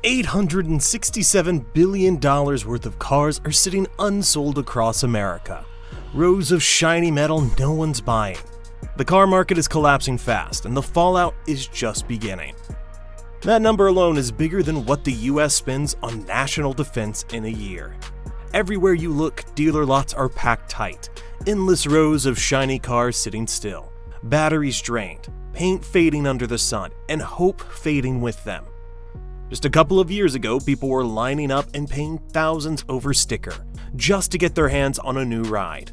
$867 billion worth of cars are sitting unsold across America. Rows of shiny metal no one's buying. The car market is collapsing fast, and the fallout is just beginning. That number alone is bigger than what the US spends on national defense in a year. Everywhere you look, dealer lots are packed tight. Endless rows of shiny cars sitting still. Batteries drained, paint fading under the sun, and hope fading with them. Just a couple of years ago, people were lining up and paying thousands over sticker just to get their hands on a new ride.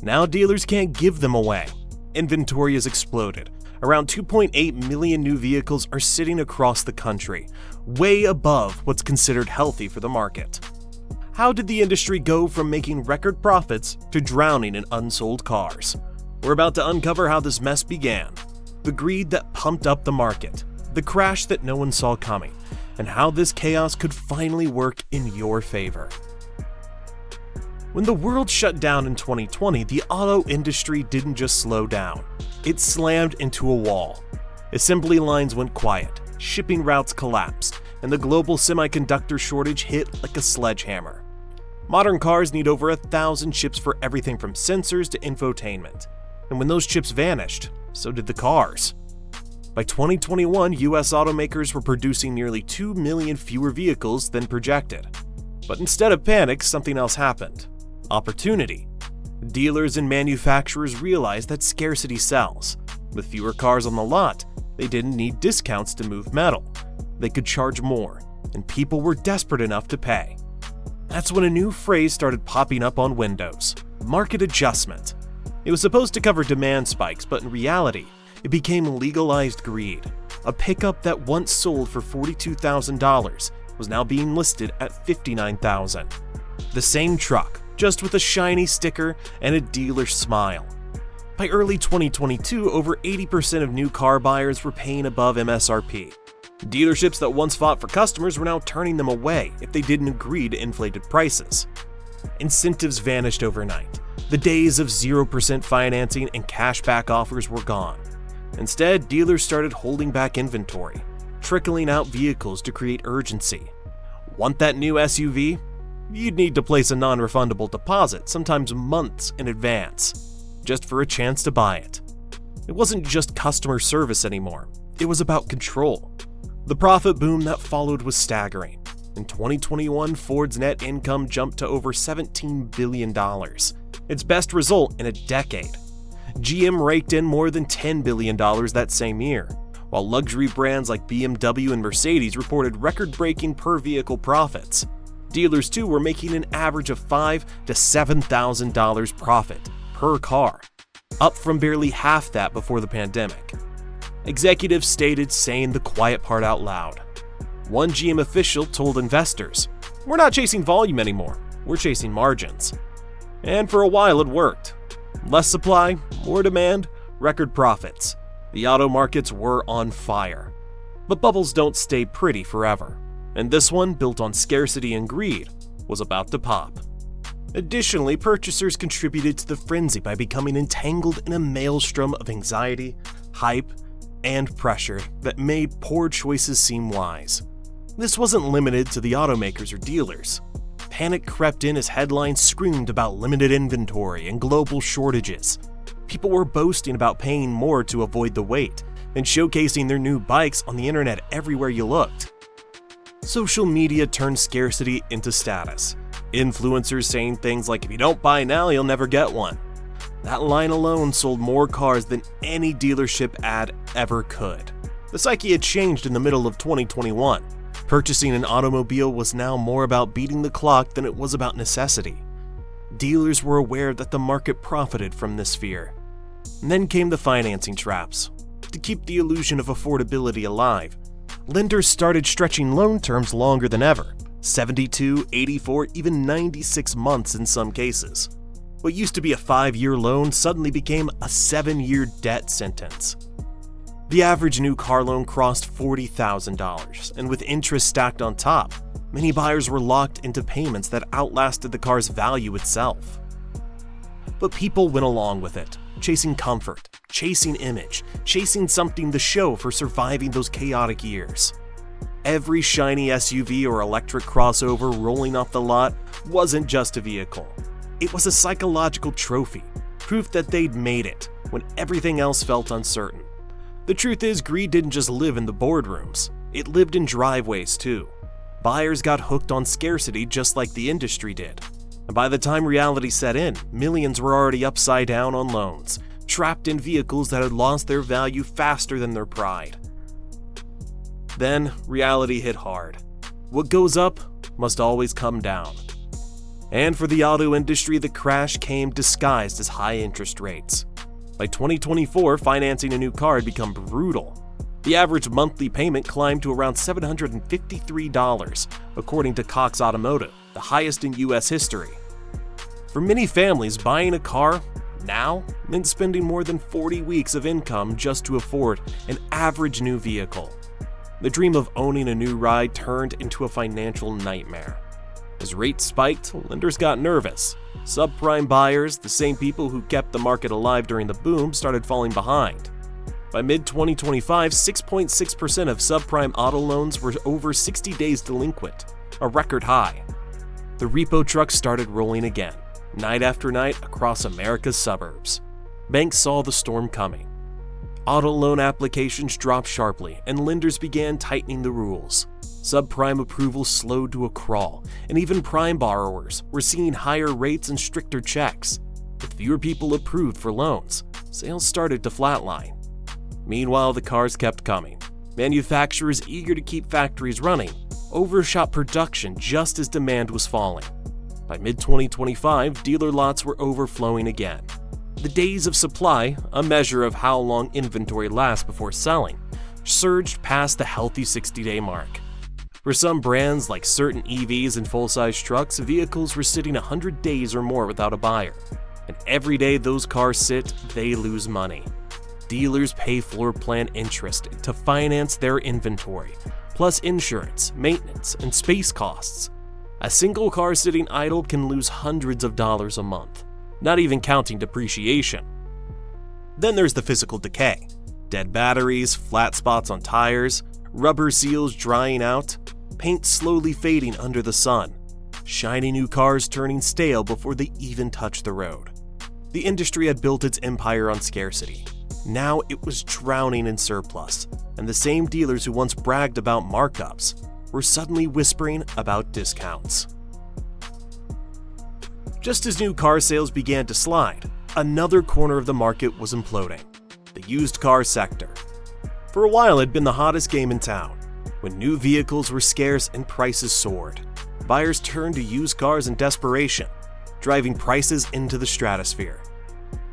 Now dealers can't give them away. Inventory has exploded. Around 2.8 million new vehicles are sitting across the country, way above what's considered healthy for the market. How did the industry go from making record profits to drowning in unsold cars? We're about to uncover how this mess began, the greed that pumped up the market, the crash that no one saw coming, and how this chaos could finally work in your favor. When the world shut down in 2020, the auto industry didn't just slow down. It slammed into a wall. Assembly lines went quiet, shipping routes collapsed, and the global semiconductor shortage hit like a sledgehammer. Modern cars need over 1,000 chips for everything from sensors to infotainment. And when those chips vanished, so did the cars. By 2021, US automakers were producing nearly 2 million fewer vehicles than projected. But instead of panic, something else happened. Opportunity. Dealers and manufacturers realized that scarcity sells. With fewer cars on the lot, they didn't need discounts to move metal. They could charge more, and people were desperate enough to pay. That's when a new phrase started popping up on windows: market adjustment. It was supposed to cover demand spikes, but in reality, it became legalized greed. A pickup that once sold for $42,000 was now being listed at $59,000. The same truck, just with a shiny sticker and a dealer's smile. By early 2022, over 80% of new car buyers were paying above MSRP. Dealerships that once fought for customers were now turning them away if they didn't agree to inflated prices. Incentives vanished overnight. The days of 0% financing and cashback offers were gone. Instead, dealers started holding back inventory, trickling out vehicles to create urgency. Want that new SUV? You'd need to place a non-refundable deposit, sometimes months in advance, just for a chance to buy it. It wasn't just customer service anymore, it was about control. The profit boom that followed was staggering. In 2021, Ford's net income jumped to over $17 billion, its best result in a decade. GM raked in more than $10 billion that same year, while luxury brands like BMW and Mercedes reported record-breaking per-vehicle profits. Dealers too were making an average of $5,000 to $7,000 profit per car, up from barely half that before the pandemic. Executives stated saying the quiet part out loud. One GM official told investors, "We're not chasing volume anymore, we're chasing margins." And for a while it worked. Less supply, more demand, record profits. The auto markets were on fire. But bubbles don't stay pretty forever. And this one, built on scarcity and greed, was about to pop. Additionally, purchasers contributed to the frenzy by becoming entangled in a maelstrom of anxiety, hype, and pressure that made poor choices seem wise. This wasn't limited to the automakers or dealers. Panic crept in as headlines screamed about limited inventory and global shortages. People were boasting about paying more to avoid the wait and showcasing their new bikes on the internet everywhere you looked. Social media turned scarcity into status. Influencers saying things like, "If you don't buy now, you'll never get one." That line alone sold more cars than any dealership ad ever could. The psyche had changed in the middle of 2021. Purchasing an automobile was now more about beating the clock than it was about necessity. Dealers were aware that the market profited from this fear. And then came the financing traps. To keep the illusion of affordability alive, lenders started stretching loan terms longer than ever, 72, 84, even 96 months in some cases. What used to be a 5-year loan suddenly became a 7-year debt sentence. The average new car loan crossed $40,000, and with interest stacked on top, many buyers were locked into payments that outlasted the car's value itself. But people went along with it, chasing comfort, chasing image, chasing something to show for surviving those chaotic years. Every shiny SUV or electric crossover rolling off the lot wasn't just a vehicle. It was a psychological trophy, proof that they'd made it when everything else felt uncertain. The truth is, greed didn't just live in the boardrooms, it lived in driveways too. Buyers got hooked on scarcity just like the industry did. And by the time reality set in, millions were already upside down on loans, trapped in vehicles that had lost their value faster than their pride. Then, reality hit hard. What goes up must always come down. And for the auto industry, the crash came disguised as high interest rates. By 2024, financing a new car had become brutal. The average monthly payment climbed to around $753, according to Cox Automotive, the highest in US history. For many families, buying a car now meant spending more than 40 weeks of income just to afford an average new vehicle. The dream of owning a new ride turned into a financial nightmare. As rates spiked, lenders got nervous. Subprime buyers, the same people who kept the market alive during the boom, started falling behind. By mid-2025, 6.6% of subprime auto loans were over 60 days delinquent, a record high. The repo trucks started rolling again, night after night across America's suburbs. Banks saw the storm coming. Auto loan applications dropped sharply, and lenders began tightening the rules. Subprime approval slowed to a crawl, and even prime borrowers were seeing higher rates and stricter checks. With fewer people approved for loans, sales started to flatline. Meanwhile, the cars kept coming. Manufacturers eager to keep factories running overshot production just as demand was falling. By mid-2025, dealer lots were overflowing again. The days of supply, a measure of how long inventory lasts before selling, surged past the healthy 60-day mark. For some brands like certain EVs and full-size trucks, vehicles were sitting 100 days or more without a buyer. And every day those cars sit, they lose money. Dealers pay floor plan interest to finance their inventory, plus insurance, maintenance, and space costs. A single car sitting idle can lose hundreds of dollars a month, not even counting depreciation. Then there's the physical decay. Dead batteries, flat spots on tires, rubber seals drying out, paint slowly fading under the sun, shiny new cars turning stale before they even touch the road. The industry had built its empire on scarcity. Now it was drowning in surplus, and the same dealers who once bragged about markups were suddenly whispering about discounts. Just as new car sales began to slide, another corner of the market was imploding: the used car sector. For a while, it had been the hottest game in town. When new vehicles were scarce and prices soared, buyers turned to used cars in desperation, driving prices into the stratosphere.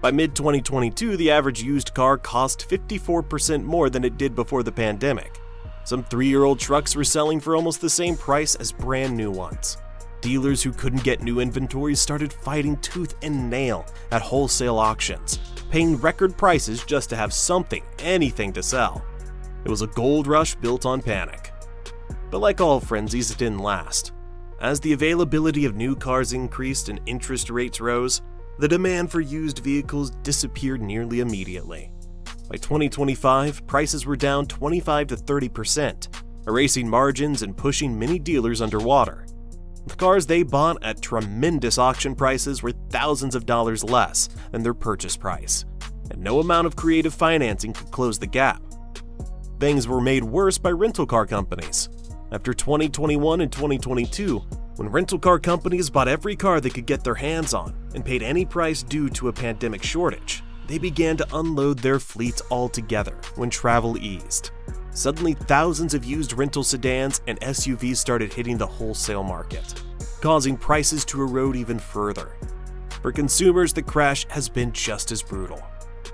By mid-2022, the average used car cost 54% more than it did before the pandemic. Some 3-year-old trucks were selling for almost the same price as brand new ones. Dealers who couldn't get new inventory started fighting tooth and nail at wholesale auctions, paying record prices just to have something, anything to sell. It was a gold rush built on panic. But like all frenzies, it didn't last. As the availability of new cars increased and interest rates rose, the demand for used vehicles disappeared nearly immediately. By 2025, prices were down 25 to 30%, erasing margins and pushing many dealers underwater. The cars they bought at tremendous auction prices were thousands of dollars less than their purchase price, and no amount of creative financing could close the gap. Things were made worse by rental car companies. After 2021 and 2022, when rental car companies bought every car they could get their hands on and paid any price due to a pandemic shortage, they began to unload their fleets altogether when travel eased. Suddenly, thousands of used rental sedans and SUVs started hitting the wholesale market, causing prices to erode even further. For consumers, the crash has been just as brutal.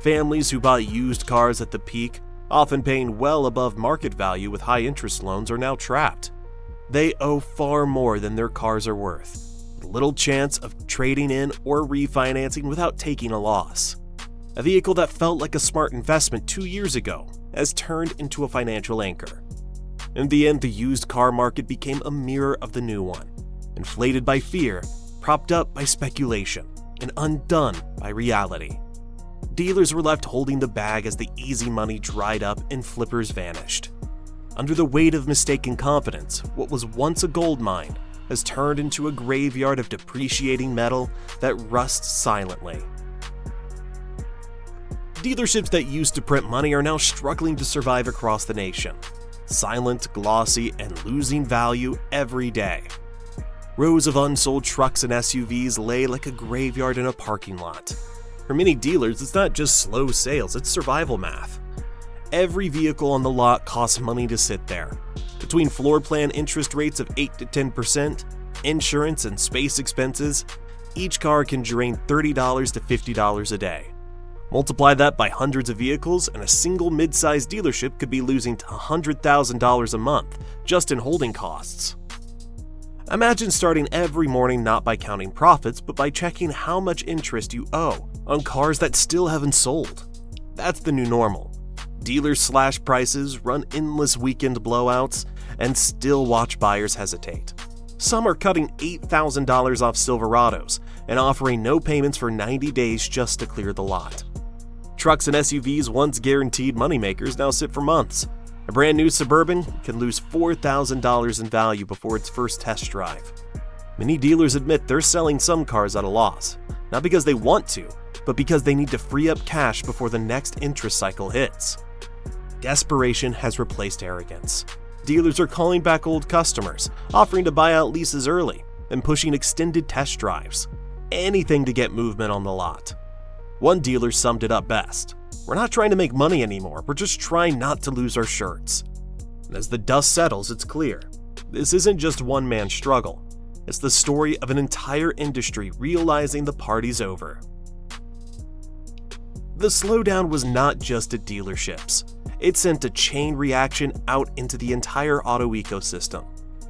Families who bought used cars at the peak, often paying well above market value with high interest loans, are now trapped. They owe far more than their cars are worth, with little chance of trading in or refinancing without taking a loss. A vehicle that felt like a smart investment 2 years ago has turned into a financial anchor. In the end, the used car market became a mirror of the new one, inflated by fear, propped up by speculation, and undone by reality. Dealers were left holding the bag as the easy money dried up and flippers vanished. Under the weight of mistaken confidence, what was once a gold mine has turned into a graveyard of depreciating metal that rusts silently. Dealerships that used to print money are now struggling to survive across the nation. Silent, glossy, and losing value every day. Rows of unsold trucks and SUVs lay like a graveyard in a parking lot. For many dealers, it's not just slow sales, it's survival math. Every vehicle on the lot costs money to sit there. Between floor plan interest rates of 8 to 10%, insurance and space expenses, each car can drain $30 to $50 a day. Multiply that by hundreds of vehicles, and a single mid-sized dealership could be losing $100,000 a month just in holding costs. Imagine starting every morning not by counting profits, but by checking how much interest you owe on cars that still haven't sold. That's the new normal. Dealers slash prices, run endless weekend blowouts, and still watch buyers hesitate. Some are cutting $8,000 off Silverados and offering no payments for 90 days just to clear the lot. Trucks and SUVs, once guaranteed moneymakers, now sit for months. A brand new Suburban can lose $4,000 in value before its first test drive. Many dealers admit they're selling some cars at a loss, not because they want to, but because they need to free up cash before the next interest cycle hits. Desperation has replaced arrogance. Dealers are calling back old customers, offering to buy out leases early, and pushing extended test drives. Anything to get movement on the lot. One dealer summed it up best. We're not trying to make money anymore, we're just trying not to lose our shirts. And as the dust settles, it's clear. This isn't just one man's struggle. It's the story of an entire industry realizing the party's over. The slowdown was not just at dealerships. It sent a chain reaction out into the entire auto ecosystem.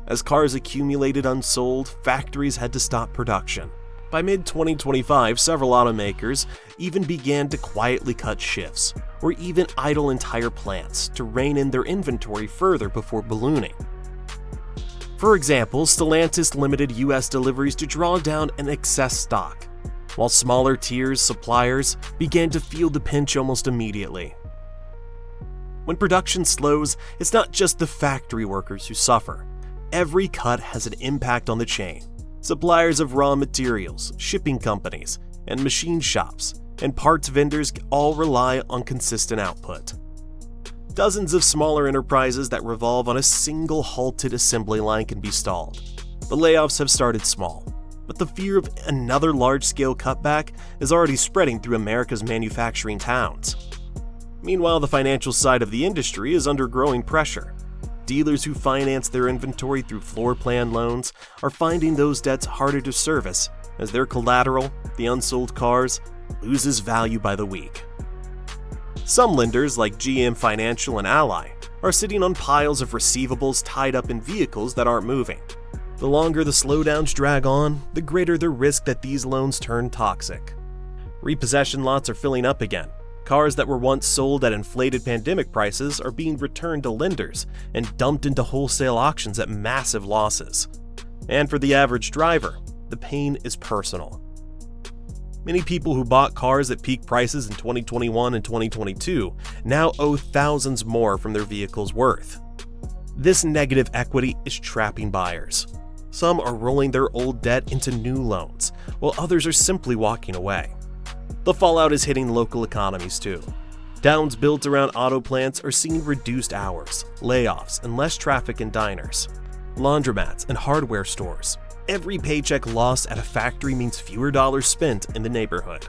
As cars accumulated unsold, factories had to stop production. By mid-2025, several automakers even began to quietly cut shifts, or even idle entire plants to rein in their inventory further before ballooning. For example, Stellantis limited US deliveries to draw down an excess stock, while smaller tiers suppliers began to feel the pinch almost immediately. When production slows, it's not just the factory workers who suffer. Every cut has an impact on the chain. Suppliers of raw materials, shipping companies, and machine shops, and parts vendors all rely on consistent output. Dozens of smaller enterprises that revolve on a single halted assembly line can be stalled. The layoffs have started small, but the fear of another large-scale cutback is already spreading through America's manufacturing towns. Meanwhile, the financial side of the industry is under growing pressure. Dealers who finance their inventory through floor plan loans are finding those debts harder to service as their collateral, the unsold cars, loses value by the week. Some lenders, like GM Financial and Ally, are sitting on piles of receivables tied up in vehicles that aren't moving. The longer the slowdowns drag on, the greater the risk that these loans turn toxic. Repossession lots are filling up again. Cars that were once sold at inflated pandemic prices are being returned to lenders and dumped into wholesale auctions at massive losses. And for the average driver, the pain is personal. Many people who bought cars at peak prices in 2021 and 2022 now owe thousands more from their vehicle's worth. This negative equity is trapping buyers. Some are rolling their old debt into new loans, while others are simply walking away. The fallout is hitting local economies too. Towns built around auto plants are seeing reduced hours, layoffs, and less traffic in diners. Laundromats and hardware stores. Every paycheck lost at a factory means fewer dollars spent in the neighborhood.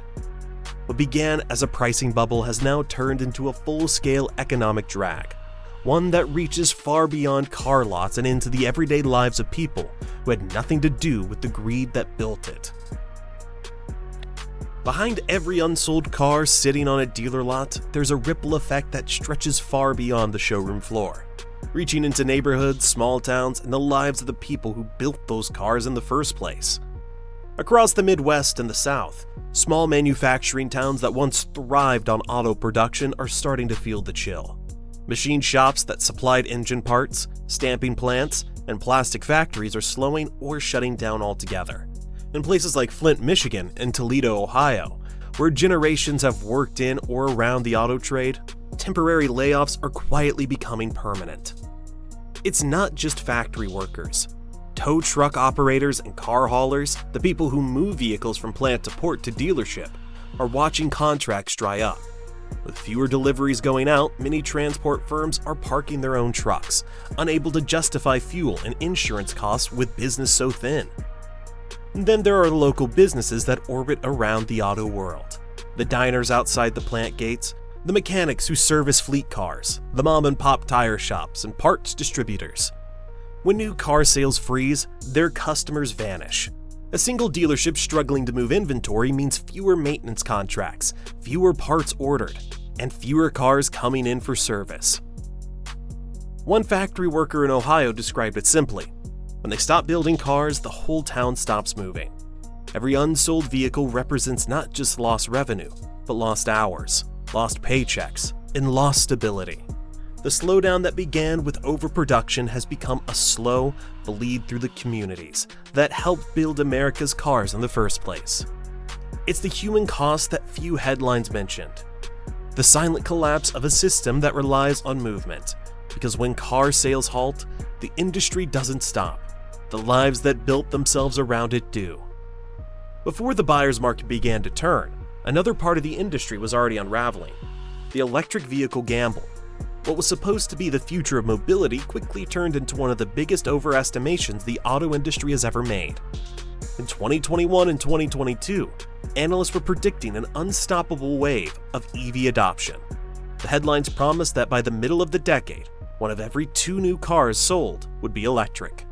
What began as a pricing bubble has now turned into a full-scale economic drag, one that reaches far beyond car lots and into the everyday lives of people who had nothing to do with the greed that built it. Behind every unsold car sitting on a dealer lot, there's a ripple effect that stretches far beyond the showroom floor, reaching into neighborhoods, small towns, and the lives of the people who built those cars in the first place. Across the Midwest and the South, small manufacturing towns that once thrived on auto production are starting to feel the chill. Machine shops that supplied engine parts, stamping plants, and plastic factories are slowing or shutting down altogether. In places like Flint, Michigan, and Toledo, Ohio, where generations have worked in or around the auto trade, temporary layoffs are quietly becoming permanent. It's not just factory workers. Tow truck operators and car haulers, the people who move vehicles from plant to port to dealership, are watching contracts dry up. With fewer deliveries going out, many transport firms are parking their own trucks, unable to justify fuel and insurance costs with business so thin. And then there are local businesses that orbit around the auto world. The diners outside the plant gates, the mechanics who service fleet cars, the mom-and-pop tire shops, and parts distributors. When new car sales freeze, their customers vanish. A single dealership struggling to move inventory means fewer maintenance contracts, fewer parts ordered, and fewer cars coming in for service. One factory worker in Ohio described it simply: when they stop building cars, the whole town stops moving. Every unsold vehicle represents not just lost revenue, but lost hours, lost paychecks, and lost stability. The slowdown that began with overproduction has become a slow bleed through the communities that helped build America's cars in the first place. It's the human cost that few headlines mentioned. The silent collapse of a system that relies on movement, because when car sales halt, the industry doesn't stop. The lives that built themselves around it do. Before the buyer's market began to turn, another part of the industry was already unraveling: the electric vehicle gamble. What was supposed to be the future of mobility quickly turned into one of the biggest overestimations the auto industry has ever made. In 2021 and 2022, analysts were predicting an unstoppable wave of EV adoption. The headlines promised that by the middle of the decade, one of every 2 new cars sold would be electric.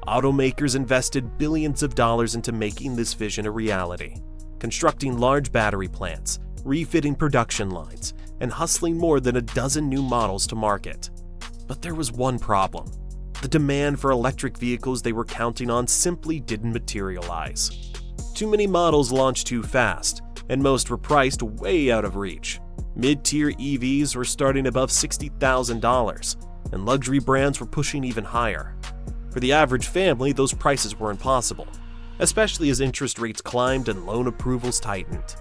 Automakers invested billions of dollars into making this vision a reality, constructing large battery plants, refitting production lines, and hustling more than a dozen new models to market. But there was one problem. The demand for electric vehicles they were counting on simply didn't materialize. Too many models launched too fast, and most were priced way out of reach. Mid-tier EVs were starting above $60,000, and luxury brands were pushing even higher. For the average family, those prices were impossible, especially as interest rates climbed and loan approvals tightened.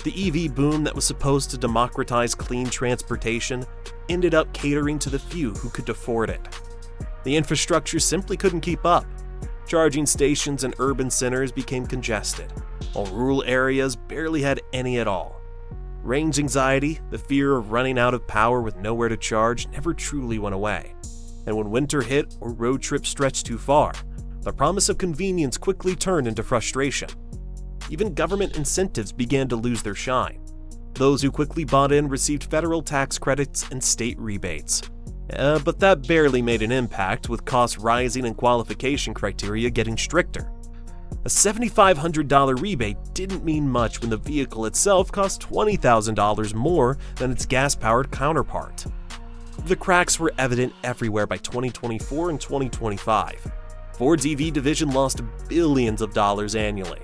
The EV boom that was supposed to democratize clean transportation ended up catering to the few who could afford it. The infrastructure simply couldn't keep up. Charging stations in urban centers became congested, while rural areas barely had any at all. Range anxiety, the fear of running out of power with nowhere to charge, never truly went away. And when winter hit or road trips stretched too far, the promise of convenience quickly turned into frustration. Even government incentives began to lose their shine. Those who quickly bought in received federal tax credits and state rebates. But that barely made an impact, with costs rising and qualification criteria getting stricter. A $7,500 rebate didn't mean much when the vehicle itself cost $20,000 more than its gas-powered counterpart. The cracks were evident everywhere by 2024 and 2025. Ford's EV division lost billions of dollars annually.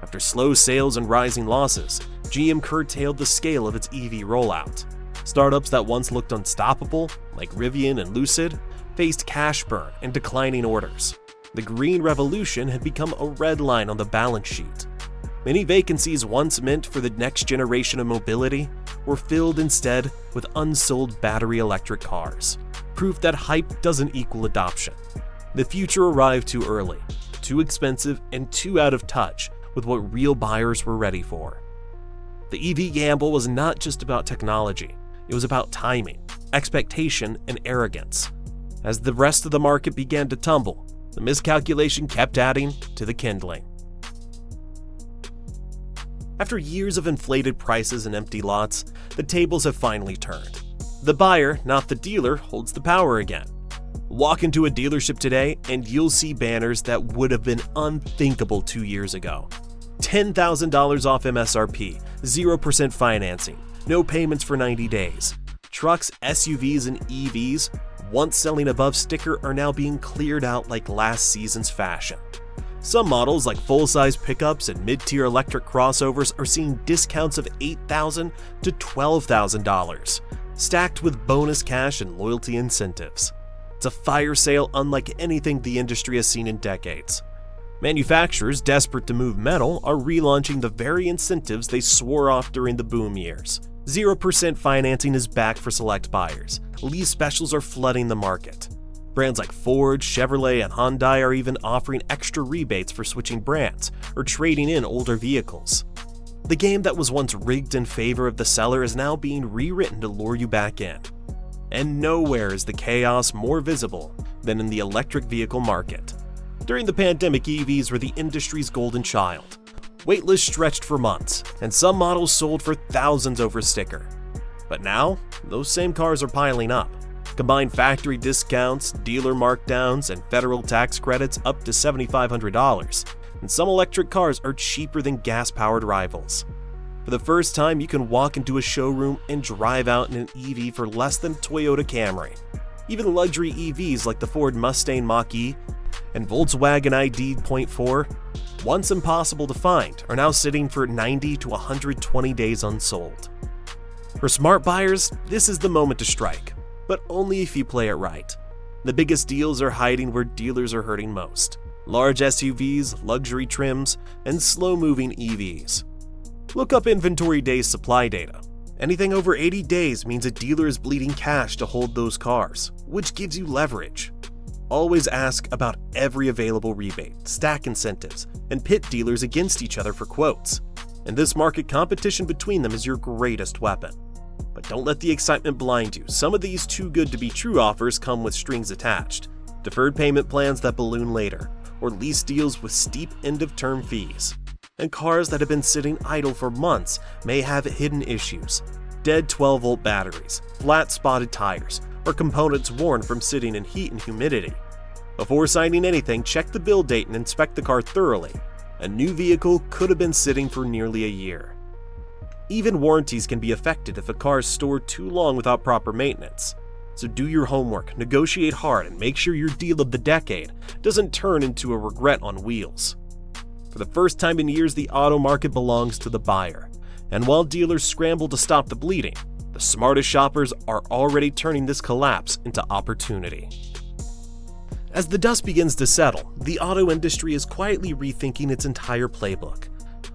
After slow sales and rising losses, GM curtailed the scale of its EV rollout. Startups that once looked unstoppable, like Rivian and Lucid, faced cash burn and declining orders. The green revolution had become a red line on the balance sheet. Many vacancies once meant for the next generation of mobility were filled instead with unsold battery electric cars, proof that hype doesn't equal adoption. The future arrived too early, too expensive, and too out of touch with what real buyers were ready for. The EV gamble was not just about technology, it was about timing, expectation, and arrogance. As the rest of the market began to tumble, the miscalculation kept adding to the kindling. After years of inflated prices and empty lots, the tables have finally turned. The buyer, not the dealer, holds the power again. Walk into a dealership today and you'll see banners that would have been unthinkable 2 years ago. $10,000 off MSRP, 0% financing, no payments for 90 days. Trucks, SUVs, and EVs, once selling above sticker, are now being cleared out like last season's fashion. Some models, like full-size pickups and mid-tier electric crossovers, are seeing discounts of $8,000 to $12,000, stacked with bonus cash and loyalty incentives. It's a fire sale unlike anything the industry has seen in decades. Manufacturers, desperate to move metal, are relaunching the very incentives they swore off during the boom years. 0% financing is back for select buyers. Lease specials are flooding the market. Brands like Ford, Chevrolet, and Hyundai are even offering extra rebates for switching brands or trading in older vehicles. The game that was once rigged in favor of the seller is now being rewritten to lure you back in. And nowhere is the chaos more visible than in the electric vehicle market. During the pandemic, EVs were the industry's golden child. Waitlists stretched for months, and some models sold for thousands over sticker. But now, those same cars are piling up. Combined factory discounts, dealer markdowns, and federal tax credits up to $7,500, and some electric cars are cheaper than gas-powered rivals. For the first time, you can walk into a showroom and drive out in an EV for less than Toyota Camry. Even luxury EVs like the Ford Mustang Mach-E and Volkswagen ID.4, once impossible to find, are now sitting for 90 to 120 days unsold. For smart buyers, this is the moment to strike, but only if you play it right. The biggest deals are hiding where dealers are hurting most: large SUVs, luxury trims, and slow-moving EVs. Look up inventory days supply data. Anything over 80 days means a dealer is bleeding cash to hold those cars, which gives you leverage. Always ask about every available rebate, stack incentives, and pit dealers against each other for quotes. In this market, competition between them is your greatest weapon. But don't let the excitement blind you. Some of these too-good-to-be-true offers come with strings attached, deferred payment plans that balloon later, or lease deals with steep end-of-term fees. And cars that have been sitting idle for months may have hidden issues: dead 12-volt batteries, flat spotted tires, or components worn from sitting in heat and humidity. Before signing anything, check the build date and inspect the car thoroughly. A new vehicle could have been sitting for nearly a year. Even warranties can be affected if a car is stored too long without proper maintenance. So do your homework, negotiate hard, and make sure your deal of the decade doesn't turn into a regret on wheels. For the first time in years, the auto market belongs to the buyer. And while dealers scramble to stop the bleeding, the smartest shoppers are already turning this collapse into opportunity. As the dust begins to settle, the auto industry is quietly rethinking its entire playbook.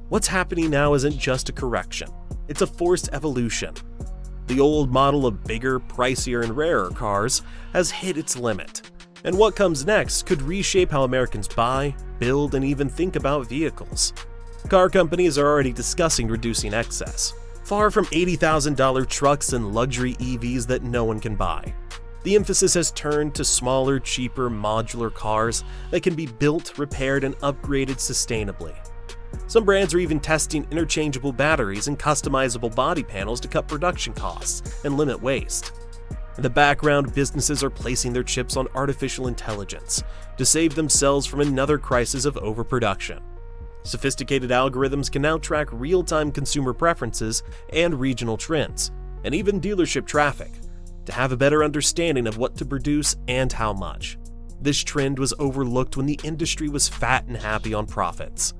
What's happening now isn't just a correction, it's a forced evolution. The old model of bigger, pricier, and rarer cars has hit its limit, and what comes next could reshape how Americans buy, build, and even think about vehicles. Car companies are already discussing reducing excess, far from $80,000 trucks and luxury EVs that no one can buy. The emphasis has turned to smaller, cheaper, modular cars that can be built, repaired, and upgraded sustainably. Some brands are even testing interchangeable batteries and customizable body panels to cut production costs and limit waste. In the background, businesses are placing their chips on artificial intelligence to save themselves from another crisis of overproduction. Sophisticated algorithms can now track real-time consumer preferences and regional trends, and even dealership traffic, to have a better understanding of what to produce and how much. This trend was overlooked when the industry was fat and happy on profits.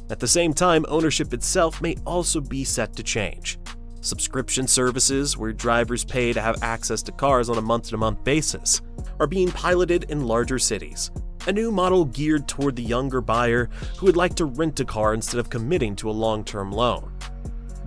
At the same time, ownership itself may also be set to change. Subscription services, where drivers pay to have access to cars on a month-to-month basis, are being piloted in larger cities. A new model geared toward the younger buyer who would like to rent a car instead of committing to a long-term loan.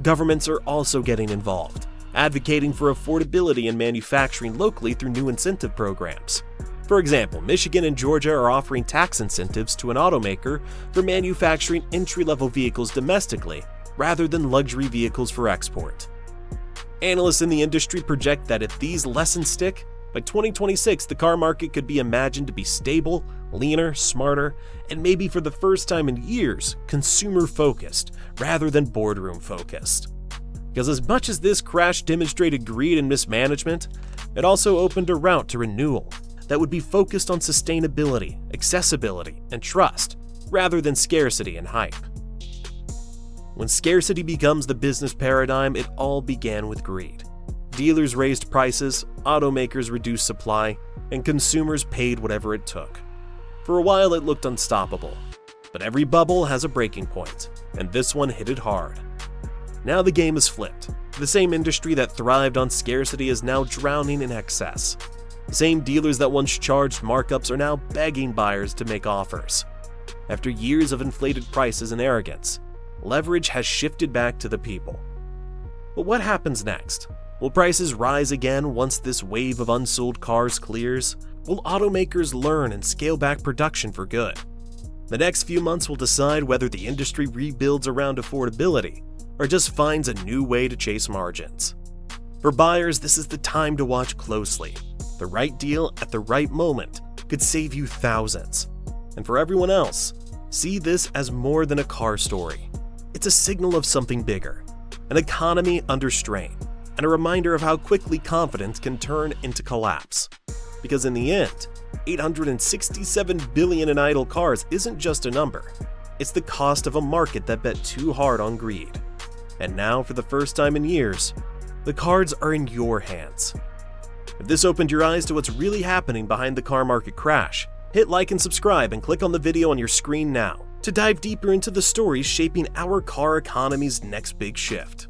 Governments are also getting involved, advocating for affordability and manufacturing locally through new incentive programs. For example, Michigan and Georgia are offering tax incentives to an automaker for manufacturing entry-level vehicles domestically rather than luxury vehicles for export. Analysts in the industry project that if these lessons stick, by 2026 the car market could be imagined to be stable, leaner, smarter, and maybe for the first time in years, consumer-focused rather than boardroom-focused. Because as much as this crash demonstrated greed and mismanagement, it also opened a route to renewal that would be focused on sustainability, accessibility, and trust, rather than scarcity and hype. When scarcity becomes the business paradigm, it all began with greed. Dealers raised prices, automakers reduced supply, and consumers paid whatever it took. For a while it looked unstoppable, but every bubble has a breaking point, and this one hit it hard. Now the game is flipped. The same industry that thrived on scarcity is now drowning in excess. The same dealers that once charged markups are now begging buyers to make offers. After years of inflated prices and arrogance, leverage has shifted back to the people. But what happens next? Will prices rise again once this wave of unsold cars clears? Will automakers learn and scale back production for good? The next few months will decide whether the industry rebuilds around affordability or just finds a new way to chase margins. For buyers, this is the time to watch closely. The right deal at the right moment could save you thousands. And for everyone else, see this as more than a car story. It's a signal of something bigger, an economy under strain, and a reminder of how quickly confidence can turn into collapse. Because in the end, 867 billion in idle cars isn't just a number. It's the cost of a market that bet too hard on greed. And now, for the first time in years, the cards are in your hands. If this opened your eyes to what's really happening behind the car market crash, hit like and subscribe and click on the video on your screen now to dive deeper into the stories shaping our car economy's next big shift.